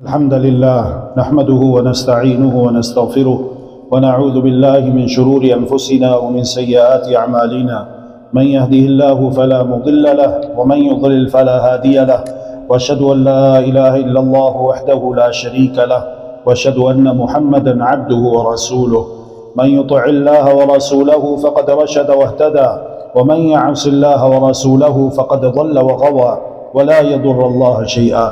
الحمد لله نحمده ونستعينه ونستغفره ونعوذ بالله من شرور أنفسنا ومن سيئات أعمالنا. من يهده الله فلا مضل له ومن يضلل فلا هادي له، وأشهد أن لا إله إلا الله وحده لا شريك له، وأشهد أن محمدا عبده ورسوله. من يطع الله ورسوله فقد رشد واهتدى، ومن يعص الله ورسوله فقد ضل وغوى ولا يضر الله شيئا.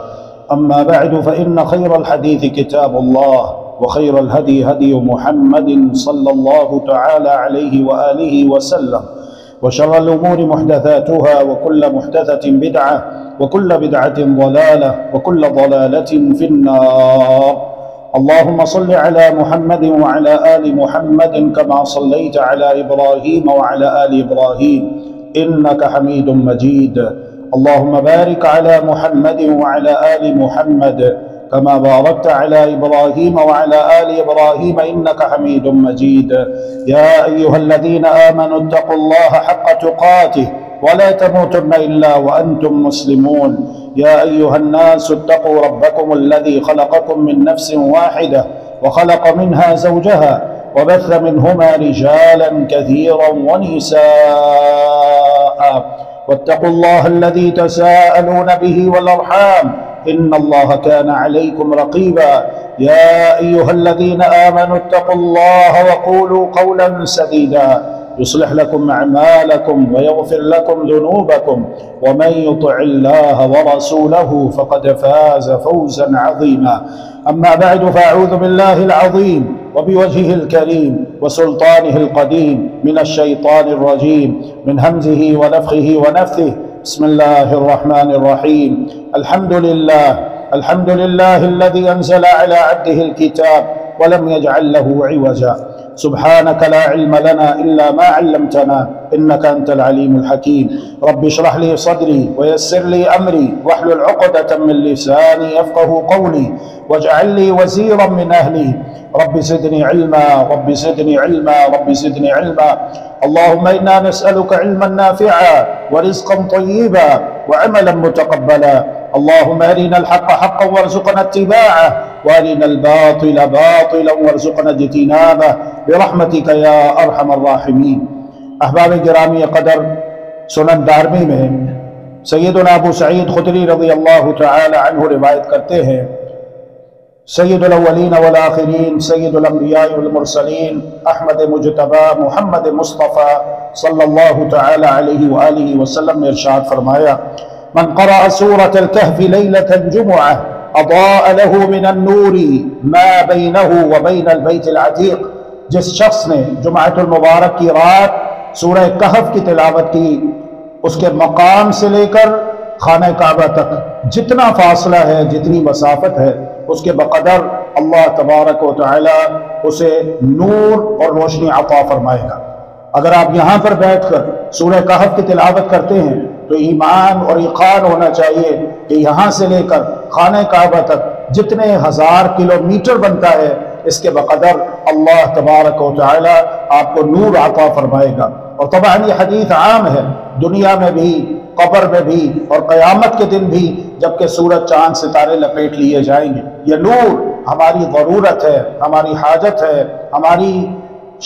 أما بعد، فإن خير الحديث كتاب الله، وخير الهدي هدي محمد صلى الله تعالى عليه وآله وسلم، وشر الأمور محدثاتها، وكل محدثة بدعة، وكل بدعة ضلالة، وكل ضلالة في النار. اللهم صل على محمد وعلى آل محمد كما صليت على إبراهيم وعلى آل إبراهيم إنك حميد مجيد. اللهم بارك على محمد وعلى آل محمد كما باركت على إبراهيم وعلى آل إبراهيم إنك حميد مجيد. يا أيها الذين آمنوا اتقوا الله حق تقاته ولا تموتن إلا وأنتم مسلمون. يا أيها الناس اتقوا ربكم الذي خلقكم من نفس واحدة وخلق منها زوجها وبث منهما رجالا كثيرا ونساء، واتقوا الله الذي تساءلون به والأرحام إن الله كان عليكم رقيبا. يا أيها الذين آمنوا اتقوا الله وقولوا قولا سديدا يصلح لكم أعمالكم ويغفر لكم ذنوبكم، ومن يطع الله ورسوله فقد فاز فوزا عظيما. أما بعد، فأعوذ بالله العظيم وبوجهه الكريم وسلطانه القديم من الشيطان الرجيم، من همزه ونفخه ونفثه. بسم الله الرحمن الرحيم. الحمد لله الذي أنزل على عبده الكتاب ولم يجعل له عوجا. سبحانك لا علم لنا إلا ما علمتنا إنك أنت العليم الحكيم. رب اشرح لي صدري ويسر لي أمري واحلل عقدة من لساني يفقه قولي، واجعل لي وزيرا من أهلي. رب زدني علما، رب زدني علما، رب زدني علما. اللهم إنا نسألك علما نافعا ورزقا طيبا وعملا متقبلا. اللهم أرنا الحق حقا وارزقنا اتباعه، وأرنا الباطل باطلا وارزقنا اجتنابه برحمتك يا أرحم الراحمين. احباب گرامی قدر، سنن دارمی میں سیدنا ابو سعید خدری رضی اللہ تعالی عنہ روایت کرتے ہیں، سید الاولین والآخرین، سید الانبیاء والمرسلین، احمد مجتبی محمد مصطفیٰ صلی اللہ تعالی علیہ وآلہ وسلم نے ارشاد فرمایا: من قرأ سورة الكهف ليلة الجمعة أضاء له من النور ما بينه وبين البيت العتيق. جس شخص نے جمعۃ المبارک کی رات سورہ کہف کی تلاوت کی، اس کے مقام سے لے کر خانہ کعبہ تک جتنا فاصلہ ہے، جتنی مسافت ہے، اس کے بقدر اللہ تبارک و تعالی اسے نور اور روشنی عطا فرمائے گا. اگر آپ یہاں پر بیٹھ کر سورہ کہف کی تلاوت کرتے ہیں تو ایمان اور یقین ہونا چاہیے کہ یہاں سے لے کر خانہ کعبہ تک جتنے ہزار کلومیٹر بنتا ہے، اس کے بقدر اللہ تبارک و تعالی آپ کو نور عطا فرمائے گا. اور طبعا یہ حدیث عام ہے، دنیا میں بھی، قبر میں بھی، اور قیامت کے دن بھی، جبکہ سورج چاند ستارے لپیٹ لیے جائیں گے. یہ نور ہماری ضرورت ہے، ہماری حاجت ہے، ہماری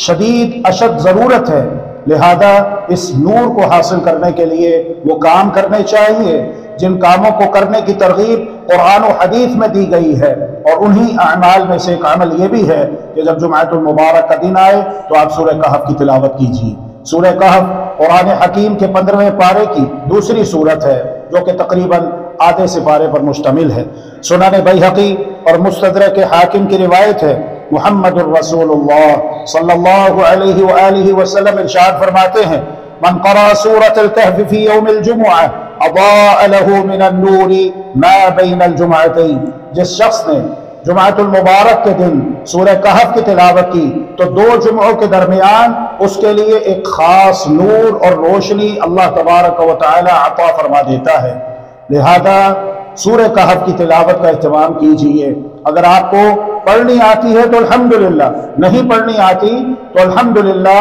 شدید اشد ضرورت ہے. لہذا اس نور کو حاصل کرنے کے لیے وہ کام کرنے چاہیے جن کاموں کو کرنے کی ترغیب قرآن و حدیث میں دی گئی ہے. اور انہی اعمال میں سے ایک عمل یہ بھی ہے کہ جب جمعۃ المبارک کا دن آئے تو آپ سورہ کہف کی تلاوت کیجیے. سورہ کہف قرآن حکیم کے 15ویں پارے کی دوسری سورت ہے، جو کہ تقریباً آدھے سپارے پر مشتمل ہے. سنن بیہقی اور مستدرک حاکم کی روایت ہے، محمد الرسول اللہ صلی اللہ علیہ وآلہ وسلم ارشاد فرماتے ہیں: من قرأ سورة الكهف في يوم الجمعة أضاء له من النور ما بين الجمعتين. جس شخص نے جمعۃ المبارک کے دن سورہ کہف کی تلاوت کی تو دو جمعوں کے درمیان اس کے لیے ایک خاص نور اور روشنی اللہ تبارک و تعالی عطا فرما دیتا ہے. لہذا سورہ کہف کی تلاوت کا اہتمام کیجیے. اگر آپ کو پڑھنی آتی ہے تو الحمدللہ، نہیں پڑھنی آتی تو الحمدللہ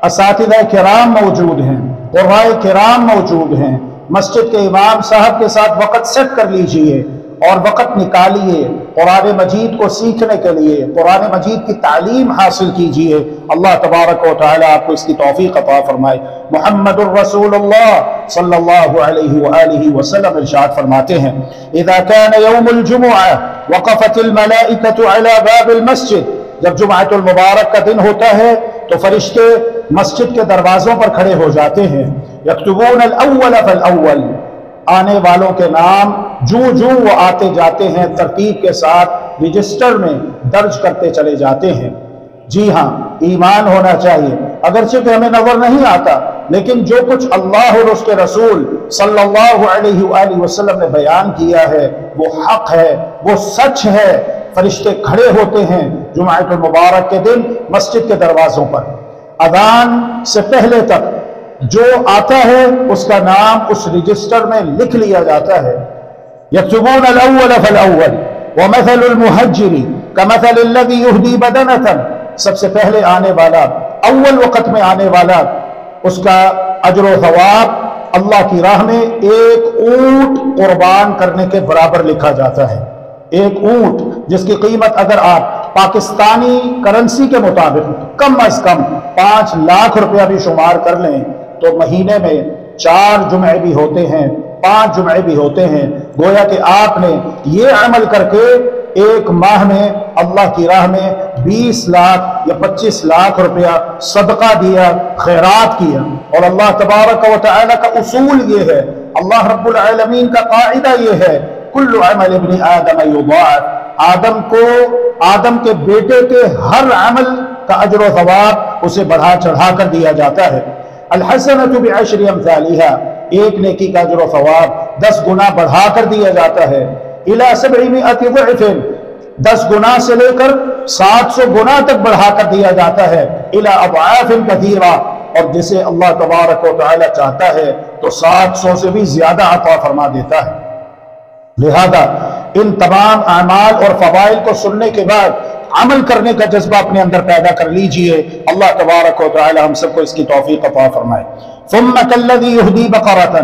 اساتذہ کرام موجود ہیں، قراء کرام موجود ہیں. مسجد کے امام صاحب کے ساتھ وقت سیٹ کر لیجئے اور وقت نکالیے قرآن مجید کو سیکھنے کے لیے، قرآن مجید کی تعلیم حاصل کیجئے۔ اللہ تبارک و تعالیٰ آپ کو اس کی توفیق عطا فرمائے۔ محمد الرسول اللہ صلی اللہ علیہ وآلہ وسلم ارشاد فرماتے ہیں اذا كان يوم الجمعہ وقفت الملائکۃ علی باب المسجد، جب جمعۃ المبارک کا دن ہوتا ہے تو فرشتے مسجد کے دروازوں پر کھڑے ہو جاتے ہیں، یکتبون الاول فالاول، آنے والوں کے نام جو وہ آتے جاتے ہیں ترتیب کے ساتھ رجسٹر میں درج کرتے چلے جاتے ہیں۔ جی ہاں، ایمان ہونا چاہیے، اگرچہ کہ ہمیں نظر نہیں آتا، لیکن جو کچھ اللہ اور اس کے رسول صلی اللہ علیہ وآلہ وسلم نے بیان کیا ہے وہ حق ہے، وہ سچ ہے۔ فرشتے کھڑے ہوتے ہیں جمعۃ المبارک کے دن مسجد کے دروازوں پر، اذان سے پہلے تک جو آتا ہے اس کا نام اس رجسٹر میں لکھ لیا جاتا ہے۔ یکتبون الاول فالاول ومثل المہجر کمثل الذی یہدی بدنۃ، سب سے پہلے آنے والا، اول وقت میں آنے والا، اس کا اجر و ثواب اللہ کی راہ میں ایک اونٹ قربان کرنے کے برابر لکھا جاتا ہے۔ ایک اونٹ جس کی قیمت اگر آپ پاکستانی کرنسی کے مطابق کم از کم 5 لاکھ روپیہ بھی شمار کر لیں تو مہینے میں 4 جمعے بھی ہوتے ہیں، 5 جمعے بھی ہوتے ہیں۔ گویا کہ آپ نے یہ عمل کر کے ایک ماہ میں اللہ کی راہ میں 20 لاکھ یا 25 لاکھ روپیہ صدقہ دیا، خیرات کیا۔ اور اللہ تبارک و تعالی کا اصول یہ ہے، اللہ رب العالمین کا قاعدہ یہ ہے، کل عمل ابن آدم یضاعف، آدم کے بیٹے کے ہر عمل کا اجر و ثواب اسے بڑھا چڑھا کر دیا جاتا ہے۔ الحسنۃ بعشر امثالها، ایک نیکی کا اجر و ثواب 10 گنا بڑھا کر دیا جاتا ہے۔ الی 700 ضعف، 10 گنا سے لے کر 700 گنا تک بڑھا کر دیا جاتا ہے۔ الی اضعاف کثیرہ، اور جسے اللہ تبارک و تعالی چاہتا ہے تو 700 سے بھی زیادہ عطا فرما دیتا ہے۔ لہذا ان تمام اعمال اور فضائل کو سننے کے بعد عمل کرنے کا جذبہ اپنے اندر پیدا کر لیجئے۔ اللہ تبارک و تعالی ہم سب کو اس کی توفیق عطا فرمائے۔ ثم کالذی یہدی بقرۃ،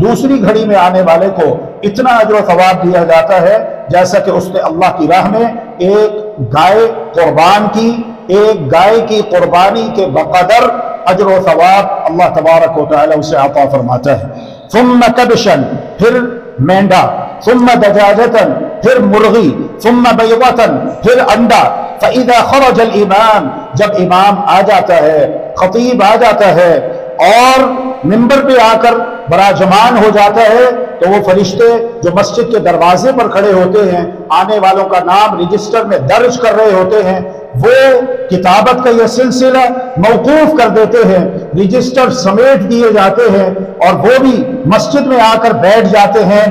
دوسری گھڑی میں آنے والے کو اتنا اجر و ثواب دیا جاتا ہے جیسا کہ اس نے اللہ کی راہ میں ایک گائے قربان کی، ایک گائے کی قربانی کے بقدر اجر و ثواب اللہ تبارک و تعالی اسے عطا فرماتا ہے۔ ثم کبشا، پھر مینڈا، ثم دجاجتن، پھر مرغی، ثم بیضتن، پھر انڈا۔ فَإِذَا خَرَجَ الْإِمَامِ، جب امام آ جاتا ہے، خطیب آ جاتا ہے اور منبر پہ آ کر براجمان ہو جاتا ہے تو وہ فرشتے جو مسجد کے دروازے پر کھڑے ہوتے ہیں، آنے والوں کا نام رجسٹر میں درج کر رہے ہوتے ہیں، وہ کتابت کا یہ سلسلہ موقوف کر دیتے ہیں، رجسٹر سمیٹ دیے جاتے ہیں اور وہ بھی مسجد میں آ کر بیٹھ جاتے ہیں۔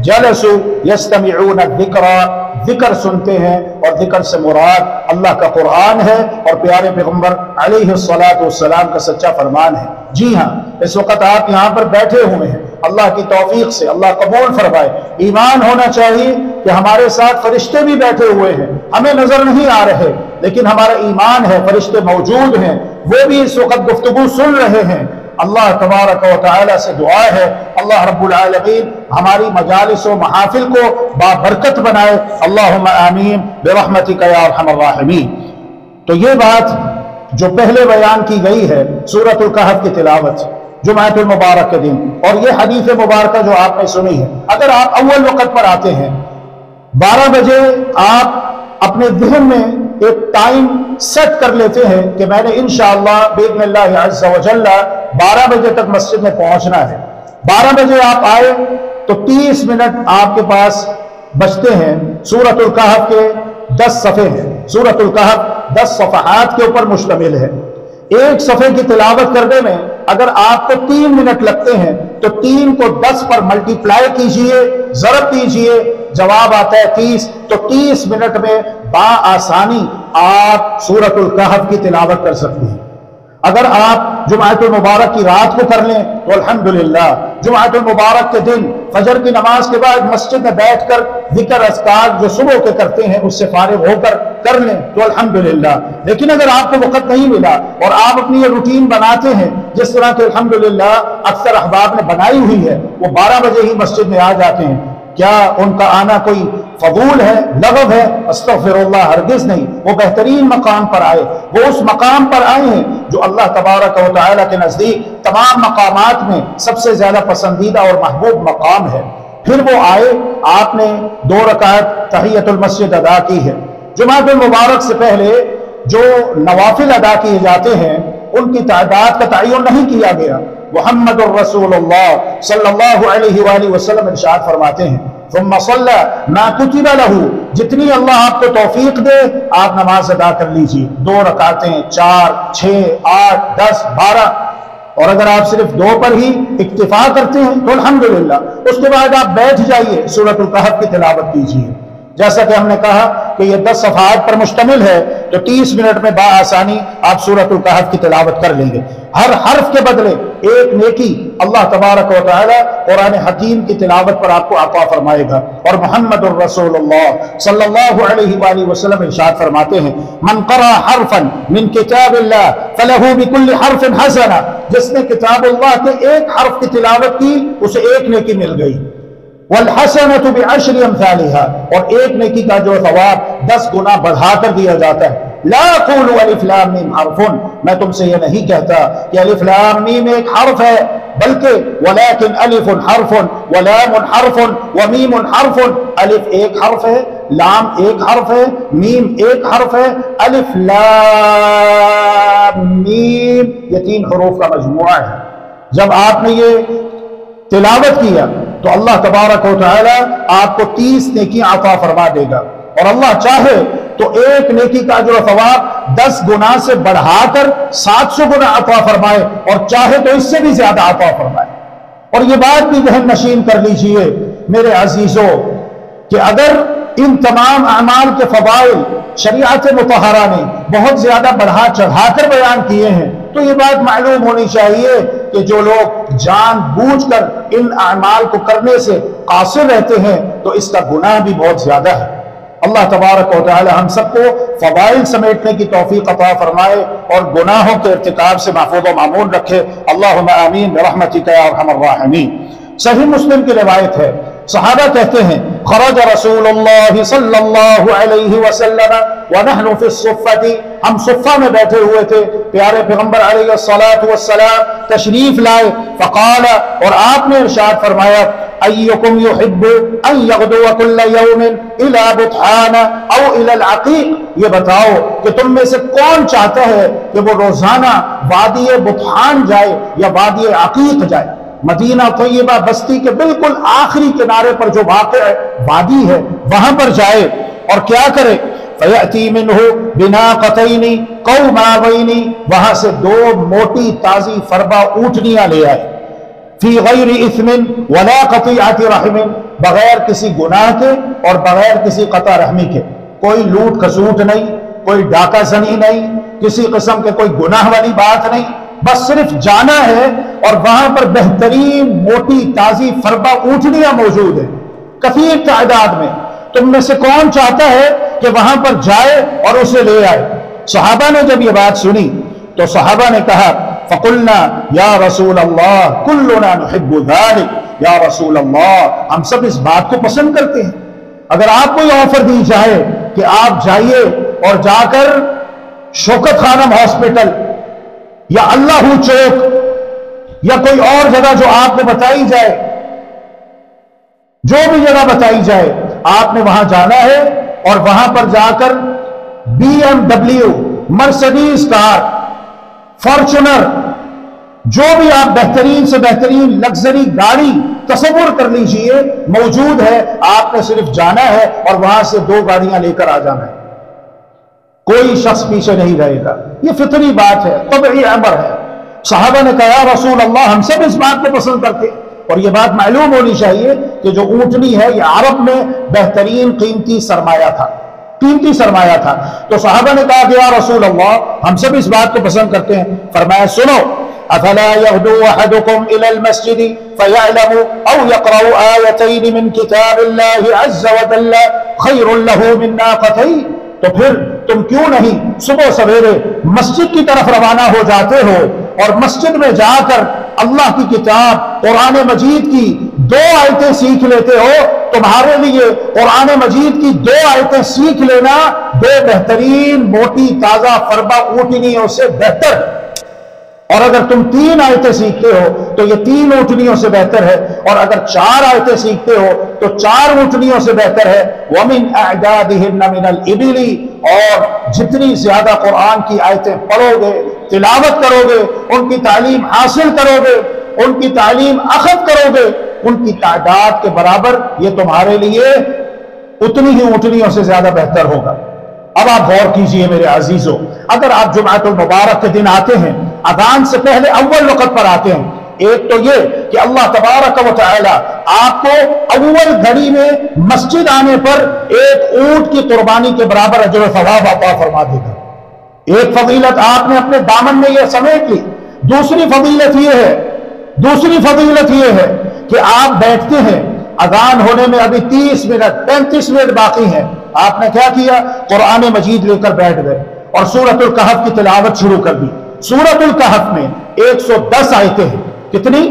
جلسوا یستمعون الذکر، ذکر سنتے ہیں، اور ذکر سے مراد اللہ کا قرآن ہے اور پیارے پیغمبر علیہ الصلاۃ والسلام کا سچا فرمان ہے۔ جی ہاں، اس وقت آپ یہاں پر بیٹھے ہوئے ہیں، اللہ کی توفیق سے اللہ قبول فرمائے۔ ایمان ہونا چاہیے کہ ہمارے ساتھ فرشتے بھی بیٹھے ہوئے ہیں، ہمیں نظر نہیں آ رہے لیکن ہمارا ایمان ہے، فرشتے موجود ہیں، وہ بھی اس وقت گفتگو سن رہے ہیں۔ اللہ تبارک و تعالی سے دعا ہے اللہ رب العالمین ہماری مجالس و محافل کو بابرکت بنائے، اللہم آمین برحمتک یا ارحم الراحمین۔ تو یہ بات جو پہلے بیان کی گئی ہے سورۃ الکہف کی تلاوت جمعۃ المبارک کے دن، اور یہ حدیث مبارکہ جو آپ نے سنی ہے، اگر آپ اول وقت پر آتے ہیں 12 بجے، آپ اپنے ذہن میں ایک ٹائم سیٹ کر لیتے ہیں کہ میں نے انشاءاللہ باذن اللہ عز و جل 12 بجے تک مسجد میں پہنچنا ہے۔ 12 بجے آپ آئے تو 30 منٹ آپ کے پاس بچتے ہیں۔ سورۃ الکہف کے 10 صفحے ہیں، سورۃ الکہف 10 صفحات کے اوپر مشتمل ہے۔ ایک صفحے کی تلاوت کرنے میں اگر آپ کو 3 منٹ لگتے ہیں تو 3 کو 10 پر ملٹیپلائی کیجئے، ضرب کیجئے، جواب آتا ہے 30۔ تو 30 منٹ میں بآسانی آپ سورۃ الکہف کی تلاوت کر سکتے ہیں۔ اگر آپ جمعۃ المبارک کی رات کو کر لیں تو الحمدللہ، جمعۃ المبارک کے دن فجر کی نماز کے بعد مسجد میں بیٹھ کر ذکر اذکار جو صبح کے کرتے ہیں اس سے فارغ ہو کر کر لیں تو الحمدللہ۔ لیکن اگر آپ کو وقت نہیں ملا اور آپ اپنی یہ روٹین بناتے ہیں جس طرح کہ الحمدللہ اکثر احباب نے بنائی ہوئی ہے، وہ 12 بجے ہی مسجد میں آ جاتے ہیں، کیا ان کا آنا کوئی فضول ہے، لغو ہے؟ استغفر اللہ، ہرگز نہیں۔ وہ بہترین مقام پر آئے، وہ اس مقام پر آئے ہیں جو اللہ تبارک و تعالیٰ کے نزدیک تمام مقامات میں سب سے زیادہ پسندیدہ اور محبوب مقام ہے۔ پھر وہ آئے، آپ نے 2 رکعت تحیۃ المسجد ادا کی ہے۔ جمعہ المبارک سے پہلے جو نوافل ادا کیے جاتے ہیں ان کی تعداد کا تعین نہیں کیا گیا۔ محمد الرسول اللہ صلی اللہ علیہ وآلہ وسلم ارشاد فرماتے ہیں ثم صلی ما کتب لہ، جتنی اللہ آپ کو توفیق دے آپ نماز ادا کر لیجیے، 2 رکعتیں، 4، 6، 8، 10، 12، اور اگر آپ صرف 2 پر ہی اکتفا کرتے ہیں تو الحمدللہ، اس کے بعد آپ بیٹھ جائیے، سورۃ الکہف کی تلاوت کیجیے۔ جیسا کہ ہم نے کہا کہ یہ 10 صفحات پر مشتمل ہے تو 30 منٹ میں بآسانی آپ سورۃ الکہف کی تلاوت کر لیں گے۔ ہر حرف کے بدلے ایک نیکی اللہ تبارک و تعالی قرآن حکیم کی تلاوت پر آپ کو عطا فرمائے گا۔ اور محمد الرسول اللہ صلی اللہ علیہ وآلہ وسلم ارشاد فرماتے ہیں من قرأ حرفا من کتاب اللہ فلہ بکل حرف حسنہ، جس نے کتاب اللہ کے ایک حرف کی تلاوت کی اسے ایک نیکی مل گئی۔ والحسنۃ بعشر امثالها، اور ایک نیکی کا جو ثواب 10 گنا بڑھا کر دیا جاتا ہے۔ لا اقول الف لام میم حرف، میں تم سے یہ نہیں کہتا کہ الف لام میم ایک حرف ہے، بلکہ ولکن الف حرف ولام حرف ومیم حرف، الف ایک حرف ہے، لام ایک حرف ہے، میم ایک حرف ہے، الف لام میم یہ 3 حروف کا مجموعہ ہے۔ جب آپ نے یہ تلاوت کیا تو اللہ تبارک و تعالی آپ کو 30 نیکی عطا فرما دے گا، اور اللہ چاہے تو ایک نیکی کا اجر و ثواب 10 گنا سے بڑھا کر 700 گنا عطا فرمائے، اور چاہے تو اس سے بھی زیادہ عطا فرمائے۔ اور یہ بات بھی ذہن نشین کر لیجئے میرے عزیزوں کہ اگر ان تمام اعمال کے فضائل شریعت مطہرہ نے بہت زیادہ بڑھا چڑھا کر بیان کیے ہیں تو یہ بات معلوم ہونی چاہیے کہ جو لوگ جان بوجھ کر ان اعمال کو کرنے سے قاصر رہتے ہیں تو اس کا گناہ بھی بہت زیادہ ہے۔ اللہ تبارک و تعالی ہم سب کو فضائل سمیٹنے کی توفیق عطا فرمائے اور گناہوں کے ارتکاب سے محفوظ و معمون رکھے۔ اللہم آمین برحمتک یا ارحم الراحمین۔ صحیح مسلم کی روایت ہے، صحابہ کہتے ہیں خرج رسول اللہ صلی اللہ علیہ وسلم ونحن فی الصفۃ، ہم صفہ میں بیٹھے ہوئے تھے، پیارے پیغمبر علیہ الصلاۃ تشریف لائے، فقال، اور آپ نے ارشاد فرمایا ایکم یحب ان یغدو کل یوم الی بطحان او الی العقیق، یہ بتاؤ کہ تم میں سے کون چاہتا ہے کہ وہ روزانہ وادی بطحان جائے یا وادی عقیق جائے، مدینہ طیبہ بستی کے بالکل آخری کنارے پر جو واقع وادی ہے وہاں پر جائے، اور کیا کرے فَيَأْتِي مِنْهُ بِنَاقَتَيْنِ قَوْمَاوَيْنِ، وہاں سے 2 موٹی تازی فربا اونٹنیاں لے آئے، فی غیر اثم ولا قطیعۃ رحم، بغیر کسی گناہ کے اور بغیر کسی قطع رحمی کے، کوئی لوٹ کھسوٹ نہیں، کوئی ڈاکہ زنی نہیں، کسی قسم کے کوئی گناہ والی بات نہیں، بس صرف جانا ہے اور وہاں پر بہترین موٹی تازی فربا اونٹنیاں موجود ہیں کثیر تعداد میں، تم میں سے کون چاہتا ہے کہ وہاں پر جائے اور اسے لے آئے؟ صحابہ نے جب یہ بات سنی تو صحابہ نے کہا فقلنا یا رسول اللہ کلنا نحب ذلك، یا رسول اللہ ہم سب اس بات کو پسند کرتے ہیں۔ اگر آپ کو یہ آفر دی جائے کہ آپ جائیے اور جا کر شوکت خانم ہاسپٹل یا اللہ چوک یا کوئی اور جگہ جو آپ کو بتائی جائے، جو بھی جگہ بتائی جائے، آپ نے وہاں جانا ہے اور وہاں پر جا کر BMW، مرسڈیز کار، فارچونر، جو بھی آپ بہترین سے بہترین لگژری گاڑی تصور کر لیجئے موجود ہے، آپ نے صرف جانا ہے اور وہاں سے 2 گاڑیاں لے کر آ جانا ہے، کوئی شخص پیچھے نہیں رہے گا، یہ فطری بات ہے، طبعی امر ہے۔ صحابہ نے کہا یا رسول اللہ ہم سب اس بات کو پسند کرتے، اور یہ بات معلوم ہونی چاہیے کہ جو اونٹنی ہے یہ عرب میں بہترین قیمتی سرمایہ تھا، قیمتی سرمایہ تھا۔ تو صحابہ نے کہا کہ یا رسول اللہ ہم سب اس بات کو پسند کرتے ہیں۔ فرمایا سنو افلا يغدو احدكم الى المسجد فيعلم او يقرأ آيتين من كتاب الله عز وجل خير له من ناقتين، تو پھر تم کیوں نہیں صبح سویرے مسجد کی طرف روانہ ہو جاتے ہو اور مسجد میں جا کر اللہ کی کتاب قرآن مجید کی 2 آیتیں سیکھ لیتے ہو، تمہارے لیے قرآن مجید کی 2 آیتیں سیکھ لینا 2 بہترین موٹی تازہ فربا اونٹنیوں سے بہتر ہے، اور اگر تم 3 آیتیں سیکھتے ہو تو یہ 3 اونٹنیوں سے بہتر ہے، اور اگر 4 آیتیں سیکھتے ہو تو 4 اونٹنیوں سے بہتر ہے۔ وَمِنْ أَعْدَادِهِنَّ مِنَ الْإِبِلِ، اور جتنی زیادہ قرآن کی آیتیں پڑھو گے، تلاوت کرو گے، ان کی تعلیم حاصل کرو گے، ان کی تعلیم اخذ کرو گے، ان کی تعداد کے برابر یہ تمہارے لیے اتنی ہی اونٹنیوں سے زیادہ بہتر ہوگا۔ اب آپ غور کیجئے میرے عزیزو، اگر آپ جمعۃ المبارک کے دن آتے ہیں، اذان سے پہلے اول وقت پر آتے ہیں، ایک تو یہ کہ اللہ تبارک و تعالی آپ کو اول گھڑی میں مسجد آنے پر 1 اونٹ کی قربانی کے برابر اجر و ثواب عطا فرما دے گا۔ ایک فضیلت آپ نے اپنے دامن میں یہ سمیٹ لی۔ دوسری فضیلت یہ ہے کہ آپ بیٹھتے ہیں، اذان ہونے میں ابھی 30 منٹ 35 منٹ باقی ہیں، آپ نے کیا کیا؟ قرآن مجید لے کر بیٹھ گئے اور سورۃ الکہف کی تلاوت شروع کر دی۔ سورۃ الکہف میں 110 آیتیں ہیں۔ کتنی؟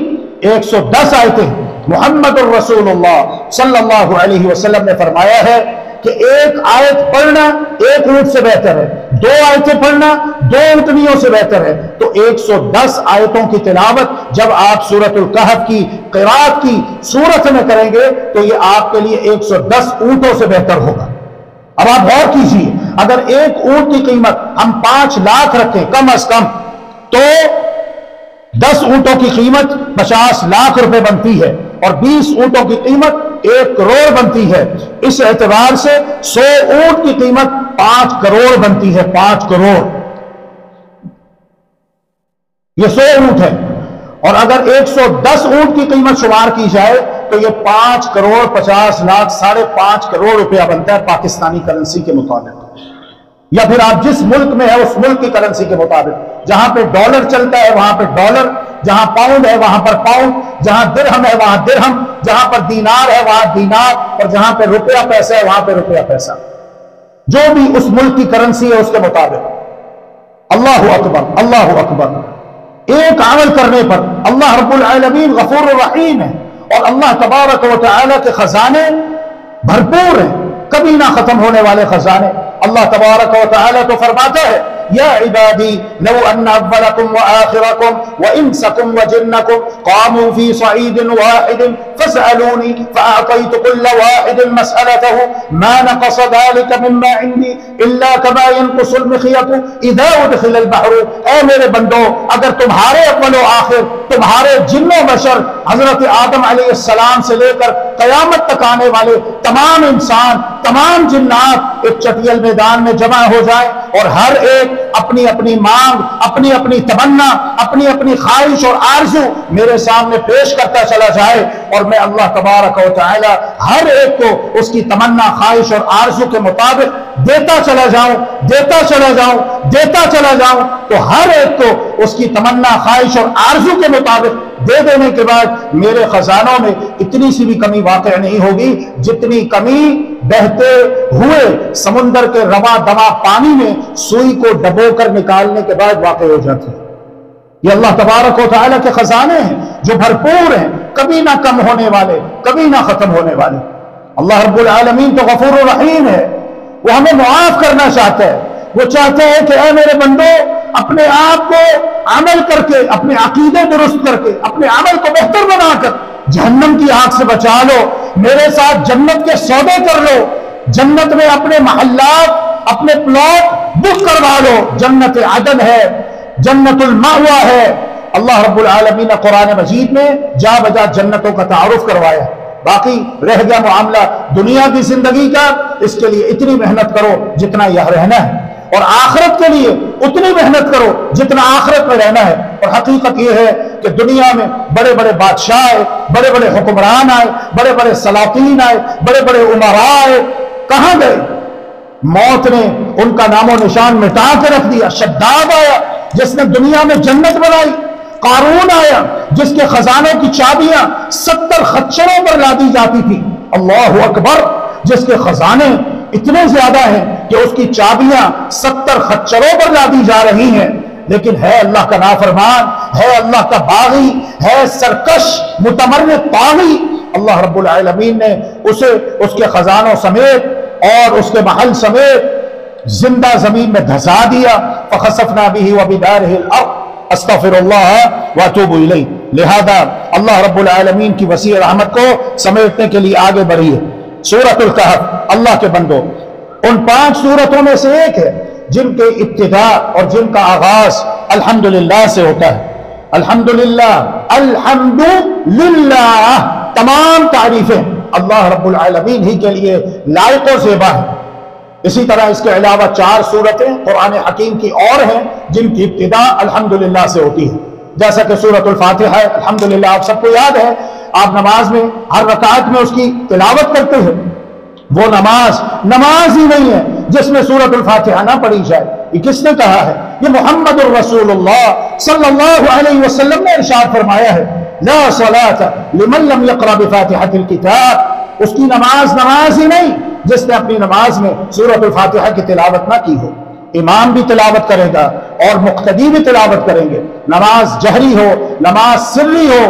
110 آیتیں ہیں۔ محمد الرسول اللہ صلی اللہ علیہ وسلم نے فرمایا ہے کہ 1 آیت پڑھنا 1 اونٹ سے بہتر ہے، 2 آیتیں پڑھنا 2 اونٹنیوں سے بہتر ہے۔ تو 110 آیتوں کی تلاوت جب آپ سورۃ الکہف کی قرات کی سورت میں کریں گے تو یہ آپ کے لیے 110 اونٹوں سے بہتر ہوگا۔ اب آپ غور کیجیے، اگر 1 اونٹ کی قیمت ہم 5 لاکھ رکھیں کم از کم، تو 10 اونٹوں کی قیمت 50 لاکھ روپے بنتی ہے، اور 20 اونٹوں کی قیمت 1 کروڑ بنتی ہے۔ اس اعتبار سے 100 اونٹ کی قیمت 5 کروڑ بنتی ہے۔ 5 کروڑ یہ 100 اونٹ ہے، اور اگر 110 اونٹ کی قیمت شمار کی جائے تو یہ 5 کروڑ 50 لاکھ 5.5 کروڑ روپیہ بنتا ہے پاکستانی کرنسی کے مطابق، یا پھر آپ جس ملک میں ہے اس ملک کی کرنسی کے مطابق۔ جہاں پہ ڈالر چلتا ہے وہاں پہ ڈالر، جہاں پاؤنڈ ہے وہاں پر پاؤنڈ، جہاں درہم ہے وہاں درہم، جہاں پر دینار ہے وہاں دینار، اور جہاں پہ روپیہ پیسہ ہے وہاں پہ روپیہ پیسہ، جو بھی اس ملک کی کرنسی ہے اس کے مطابق۔ اللہ اکبر، اللہ اکبر۔ ایک عمل کرنے پر اللہ رب العالمین غفور الرحیم ہے، اور اللہ تبارک و تعالی کے خزانے بھرپور ہیں، کبھی نہ ختم ہونے والے خزانے۔ اللہ تبارک و تعالی تو فرماتا ہے یا عبادی لو ان اولکم وآخرکم وانسکم وجنکم قاموا فی صعید واحد فاسألونی فاعطیت کل واحد مسألته ما نقص ذلك مما عندی الا كما ينقص المخیط اذا ادخل البحر۔ اے میرے بندو، اگر تمہارے اول و آخر، تمہارے جن و بشر، حضرت آدم علیہ السلام سے لے کر قیامت تک آنے والے تمام انسان، تمام جنات ایک چٹیل میدان میں جمع ہو جائیں، اور ہر ایک اپنی اپنی مانگ، اپنی اپنی تمنا، اپنی اپنی خواہش اور آرزو میرے سامنے پیش کرتا چلا جائے، اور میں اللہ تبارک و تعالی ہر ایک کو اس کی تمنا، خواہش اور آرزو کے مطابق دیتا چلا جاؤں، دیتا چلا جاؤں، دیتا چلا جاؤں، تو ہر ایک کو اس کی تمنا، خواہش اور آرزو کے مطابق دے دینے کے بعد میرے خزانوں میں اتنی سی بھی کمی واقع نہیں ہوگی جتنی کمی بہتے ہوئے سمندر کے رواں دواں پانی میں سوئی کو ڈبو کر نکالنے کے بعد واقع ہو جاتی ہے۔ یہ اللہ تبارک و تعالیٰ کے خزانے ہیں جو بھرپور ہیں، کبھی نہ کم ہونے والے، کبھی نہ ختم ہونے والے۔ اللہ رب العالمین تو غفور الرحیم ہے، وہ ہمیں معاف کرنا چاہتا ہے۔ وہ چاہتے ہیں کہ اے میرے بندو، اپنے آپ کو عمل کر کے، اپنے عقیدے درست کر کے، اپنے عمل کو بہتر بنا کر جہنم کی آگ سے بچا لو، میرے ساتھ جنت کے سودے کر لو، جنت میں اپنے محلات، اپنے پلاٹ بک کروا لو۔ جنت عدن ہے، جنت المأوى ہے۔ اللہ رب العالمین نے قرآن مجید میں جا بجا جنتوں کا تعارف کروایا۔ باقی رہ گیا معاملہ دنیا کی زندگی کا، اس کے لیے اتنی محنت کرو جتنا یہ رہنا ہے، اور آخرت کے لیے اتنی محنت کرو جتنا آخرت میں رہنا ہے۔ اور حقیقت یہ ہے کہ دنیا میں بڑے بڑے بادشاہ آئے، بڑے بڑے حکمران آئے، بڑے بڑے سلاطین آئے، بڑے بڑے امراء آئے، کہاں گئے؟ موت نے ان کا نام و نشان مٹا کے رکھ دیا۔ شداد آیا جس نے دنیا میں جنت بنائی، قارون آیا جس کے خزانوں کی چابیاں 70 خچروں پر لادی جاتی تھی، اللہ اکبر، جس کے خزانے اتنے زیادہ ہیں کہ اس کی چابیاں 70 خچروں پر لادی جا رہی ہیں، لیکن ہے اللہ کا نافرمان، ہے اللہ کا باغی، ہے سرکش متمرد طاغی، اللہ رب العالمین نے اسے اس کے خزانوں سمیت اور اس کے محل سمیت زندہ زمین میں دھسا دیا. فخسفنا به وبداره الارض استغفر اللہ واتوب الیہ. لہذا اللہ رب العالمین کی وسیع رحمت کو سمیٹنے کے لیے آگے بڑھیے. سورۃ الکہف اللہ کے بندو ان 5 سورتوں میں سے ایک ہے جن کے ابتدا اور جن کا آغاز الحمدللہ سے ہوتا ہے. الحمدللہ الحمدللہ تمام تعریفیں اللہ رب العالمین ہی کے لیے لائق و زیبا ہے. اسی طرح اس کے علاوہ 4 سورتیں قرآن حکیم کی اور ہیں جن کی ابتدا الحمدللہ سے ہوتی ہے، جیسا کہ سورۃ الفاتحہ ہے. الحمدللہ آپ سب کو یاد ہے، آپ نماز میں ہر رکعت میں اس کی تلاوت کرتے ہیں. وہ نماز ہی نہیں ہے جس میں سورۃ الفاتحہ نہ پڑھی جائے. یہ کس نے کہا ہے؟ یہ محمد الرسول اللہ صلی اللہ علیہ وسلم نے ارشاد فرمایا ہے لا صلاة لمن لم يقرأ بفاتحة الكتاب. اس کی نماز ہی نہیں جس نے اپنی نماز میں سورۃ الفاتحہ کی تلاوت نہ کی ہو. امام بھی تلاوت کرے گا اور مقتدی بھی تلاوت کریں گے. نماز جہری ہو، نماز سری ہو،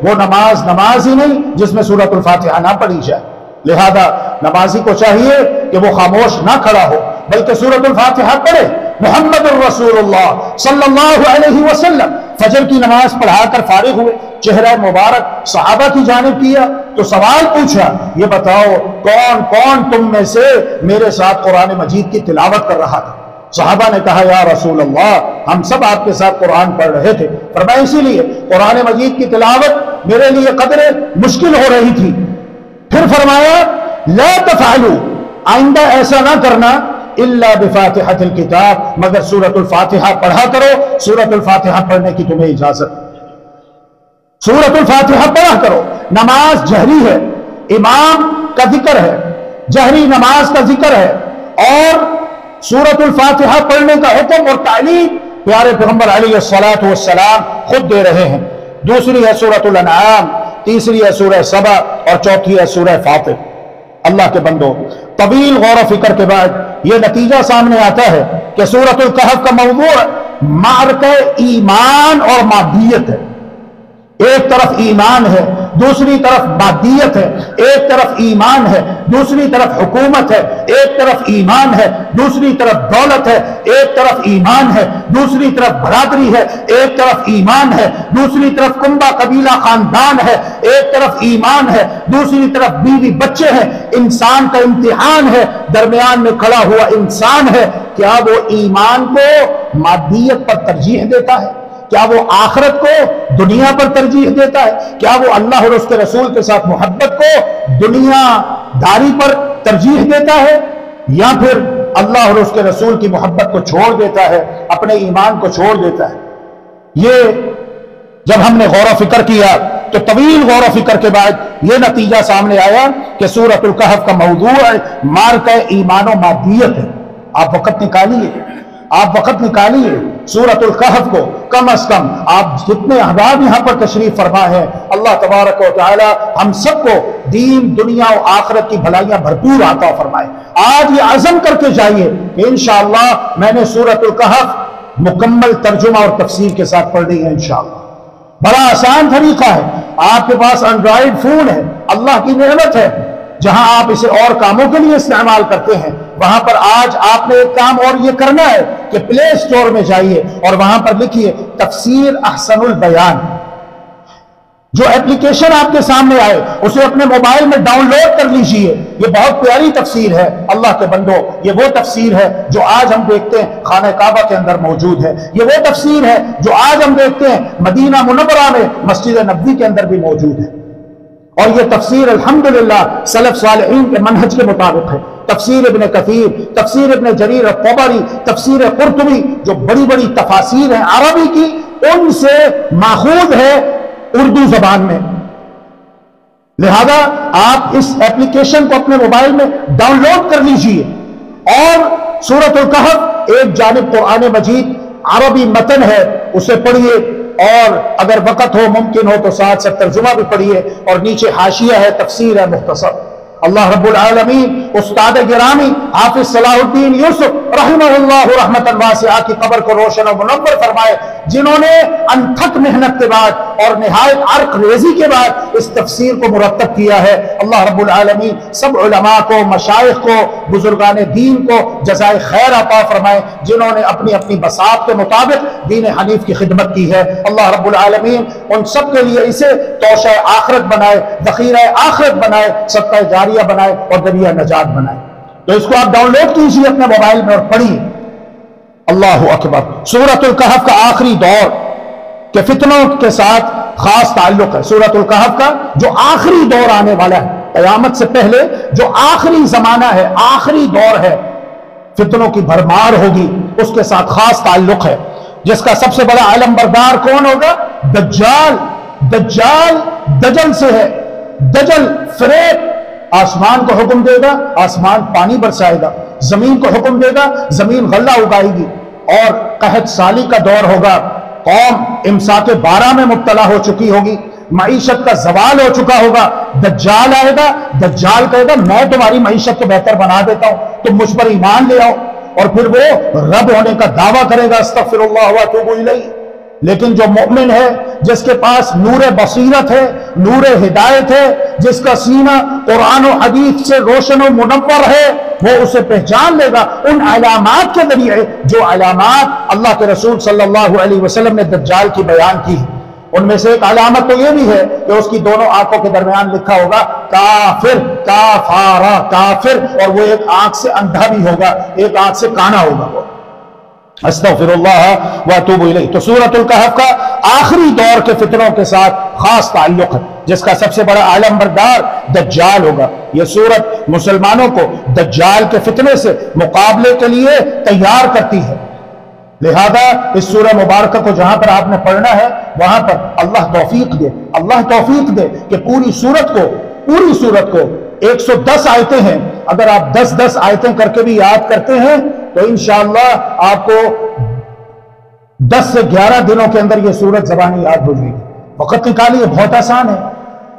وہ نماز ہی نہیں جس میں سورۃ الفاتحہ نہ پڑھی جائے. لہذا نمازی کو چاہیے کہ وہ خاموش نہ کھڑا ہو بلکہ سورۃ الفاتحہ پڑھے. محمد الرسول اللہ صلی اللہ علیہ وسلم فجر کی نماز پڑھا کر فارغ ہوئے، چہرہ مبارک صحابہ کی جانب کیا تو سوال پوچھا، یہ بتاؤ کون کون تم میں سے میرے ساتھ قرآن مجید کی تلاوت کر رہا تھا؟ صحابہ نے کہا یا رسول اللہ ہم سب آپ کے ساتھ قرآن پڑھ رہے تھے. فرمایا اسی لیے قرآن مجید کی تلاوت میرے لیے قدر مشکل ہو رہی تھی. پھر فرمایا لا تفعلوا، آئندہ ایسا نہ کرنا الا بفاتحۃ الکتاب، مگر سورۃ الفاتحہ پڑھا کرو. سورۃ الفاتحہ پڑھنے کی تمہیں اجازت، سورۃ الفاتحہ پڑھا کرو. نماز جہری ہے، امام کا ذکر ہے، جہری نماز کا ذکر ہے، اور سورۃ الفاتحہ پڑھنے کا حکم اور تعلیم پیارے پیغمبر علیہ الصلوۃ والسلام خود دے رہے ہیں. دوسری ہے سورۃ الانعام، تیسری ہے سورہ سبا، اور چوتھی ہے سورہ فاطر. اللہ کے بندو طویل غور و فکر کے بعد یہ نتیجہ سامنے آتا ہے کہ سورۃ الکہف کا موضوع معرکہ ایمان اور مادیت ہے. ایک طرف ایمان ہے، دوسری طرف مادیت ہے. ایک طرف ایمان ہے، دوسری طرف حکومت ہے. ایک طرف ایمان ہے، دوسری طرف دولت ہے. ایک طرف ایمان ہے، دوسری طرف برادری ہے. ایک طرف ایمان ہے، دوسری طرف کنبہ قبیلہ خاندان ہے. ایک طرف ایمان ہے، دوسری طرف بیوی بچے ہیں. انسان کا امتحان ہے، درمیان میں کھڑا ہوا انسان ہے. کیا وہ ایمان کو مادیت پر ترجیح دیتا ہے؟ کیا وہ آخرت کو دنیا پر ترجیح دیتا ہے؟ کیا وہ اللہ اور اس کے رسول کے ساتھ محبت کو دنیا داری پر ترجیح دیتا ہے، یا پھر اللہ اور اس کے رسول کی محبت کو چھوڑ دیتا ہے، اپنے ایمان کو چھوڑ دیتا ہے؟ یہ جب ہم نے غور و فکر کیا تو طویل غور و فکر کے بعد یہ نتیجہ سامنے آیا کہ سورۃ الکہف کا موضوع معرکہ ایمان و مادیت ہے. آپ وقت نکالیے سورۃ الکہف کو. کم از کم آپ جتنے احباب یہاں پر تشریف فرما ہیں، اللہ تبارک و تعالی ہم سب کو دین دنیا و آخرت کی بھلائیاں بھرپور عطا فرمائے. آج یہ عزم کر کے جائیے کہ انشاءاللہ میں نے سورۃ الکہف مکمل ترجمہ اور تفسیر کے ساتھ پڑھ لی ہے انشاءاللہ. بڑا آسان طریقہ ہے. آپ کے پاس اینڈرائیڈ فون ہے، اللہ کی نعمت ہے. جہاں آپ اسے اور کاموں کے لیے استعمال کرتے ہیں، وہاں پر آج آپ نے ایک کام اور یہ کرنا ہے کہ پلے اسٹور میں جائیے اور وہاں پر لکھیے تفسیر احسن البیان. جو اپلیکیشن آپ کے سامنے آئے اسے اپنے موبائل میں ڈاؤن لوڈ کر لیجئے. یہ بہت پیاری تفسیر ہے. اللہ کے بندو یہ وہ تفسیر ہے جو آج ہم دیکھتے ہیں خانہ کعبہ کے اندر موجود ہے. یہ وہ تفسیر ہے جو آج ہم دیکھتے ہیں مدینہ منورہ میں مسجد نبوی کے اندر بھی موجود ہے. اور یہ تفسیر الحمدللہ سلف صالحین کے منہج کے مطابق ہے. تفسیر ابن کثیر، تفسیر ابن جریر الطبری، تفسیر قرطبی، جو بڑی بڑی تفاسیر ہیں عربی کی، ان سے ماخوذ ہے اردو زبان میں. لہذا آپ اس اپلیکیشن کو اپنے موبائل میں ڈاؤن لوڈ کر لیجئے اور سورۃ الکہف ایک جانب قرآن مجید عربی متن ہے اسے پڑھیے، اور اگر وقت ہو ممکن ہو تو ساتھ ساتھ ترجمہ بھی پڑھیے، اور نیچے حاشیہ ہے، تفسیر ہے مختصر. اللہ رب العالمین استاد گرامی حافظ صلاح الدین یوسف رحمہ اللہ رحمۃ واسعہ کی قبر کو روشن و منور فرمائے، جنہوں نے انتھک محنت کے بعد اور نہایت عرق ریزی کے بعد اس تفسیر کو مرتب کیا ہے۔ اللہ رب العالمین سب علماء کو، مشائخ کو، بزرگان دین کو جزائے خیر عطا فرمائے، جنہوں نے اپنی اپنی بساط کے مطابق دین حنیف کی خدمت کی ہے۔ اللہ رب العالمین ان سب کے لیے اسے توشہ آخرت بنائے، ذخیرہ آخرت بنائے، صدقہ جاریہ بنائے اور ذریعہ نجات بنائے۔ تو اس کو آپ ڈاؤن لوڈ کیجیے اپنے موبائل میں اور پڑھیے۔ اللہ اکبر۔ سورۃ الکہف کا آخری دور کے فتنوں کے ساتھ خاص تعلق ہے۔ سورۃ الکہف کا جو آخری دور آنے والا ہے، قیامت سے پہلے جو آخری زمانہ ہے، آخری دور ہے، فتنوں کی بھرمار ہوگی، اس کے ساتھ خاص تعلق ہے، جس کا سب سے بڑا علم بردار کون ہوگا؟ دجال۔ دجال دجل سے ہے۔ دجل فریب، آسمان کو حکم دے گا، آسمان پانی برسائے گا، زمین کو حکم دے گا، زمین غلہ اگائے گی، اور قحط سالی کا دور ہوگا، قوم امساک بارہ میں مبتلا ہو چکی ہوگی، معیشت کا زوال ہو چکا ہوگا۔ دجال آئے گا، دجال کہے گا میں تمہاری معیشت کو بہتر بنا دیتا ہوں، تم مجھ پر ایمان لے آؤ، اور پھر وہ رب ہونے کا دعویٰ کرے گا، استغفر اللہ واتوب الیہ۔ لیکن جو مومن ہے، جس کے پاس نور بصیرت ہے، نور ہدایت ہے، جس کا سینہ قرآن و حدیث سے روشن و منور ہے، وہ اسے پہچان لے گا ان علامات کے ذریعے جو علامات اللہ کے رسول صلی اللہ علیہ وسلم نے دجال کی بیان کی۔ ان میں سے ایک علامت تو یہ بھی ہے کہ اس کی دونوں آنکھوں کے درمیان لکھا ہوگا کافر، کافارا، کافر، اور وہ ایک آنکھ سے اندھا بھی ہوگا، ایک آنکھ سے کانا ہوگا وہ۔ استغفر اللہ واتوب الیہ۔ تو سورۃ الکہف کا آخری دور کے فتنوں کے ساتھ خاص تعلق ہے، جس کا سب سے بڑا عالم بردار دجال ہوگا۔ یہ سورت مسلمانوں کو دجال کے فتنے سے مقابلے کے لیے تیار کرتی ہے، لہذا اس سورہ مبارکہ کو جہاں پر آپ نے پڑھنا ہے وہاں پر اللہ توفیق دے، اللہ توفیق دے کہ پوری سورت کو 110 آیتیں ہیں، اگر آپ 10 آیتیں کر کے بھی یاد کرتے ہیں تو انشاءاللہ آپ کو 10 سے 11 دنوں کے اندر یہ سورت زبانی یاد ہو جائے گی۔ وقت نکالیے، بہت آسان ہے،